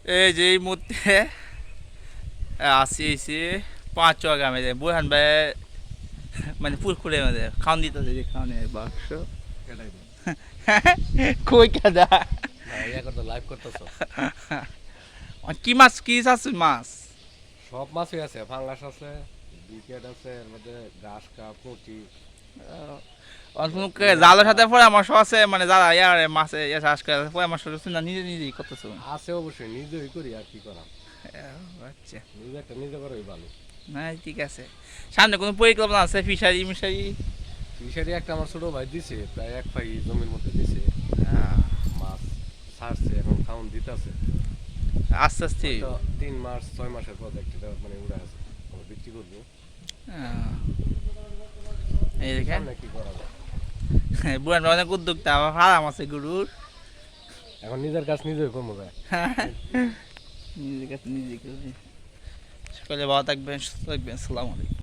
এই যে এই মুহূর্তে আসি এসে 5 গ্রামে যায় বুরহান ভাই মানে পুরকুলের মধ্যে খাওয়ান দিতেছে যে খাওয়ানের বাক্স কেটাই দিন কই কাদা না ইয়া করতো লাইভ করতেছো কি মাছ কি আছে মাছ সব মাছই আছে ফাঙ্গাস আছে বিকেট আছে এর মধ্যে ঘাস কাপ পুঁটি অনেকে জালের সাথে পরামর্শ আছে মানে যারা ইয়ার মাছে ইয়ে চাষ করে পরামর্শ না নিজে নিজেই করতেছে আছে অবশ্যই নিজেই করি আর কি করা আচ্ছা নিজে একটা নিজে করেই ভালো না ঠিক আছে সামনে কোনো পরিকল্পনা আছে ফিশারি মিশারি ফিশারি একটা আমার ছোট ভাই দিছে প্রায় 1 পাই জমির মধ্যে দিছে মাছ ছাড়ছে এখন খাউন দিতেছে আস্তে আস্তে 3 মাস 6 মাসের প্রজেক্ট এটা মানে উড়ে আছে আমরা বিক্রি করবো এই দেখেন সামনে কি করা যায় বুড়ান অনেক উদ্যোক্তা আবার হারাম আছে গরুর এখন নিজের কাজ নিজেই করবো ভাই নিজের কাছে নিজে সকালে ভালো থাকবেন সুস্থ থাকবেন আসসালামু আলাইকুম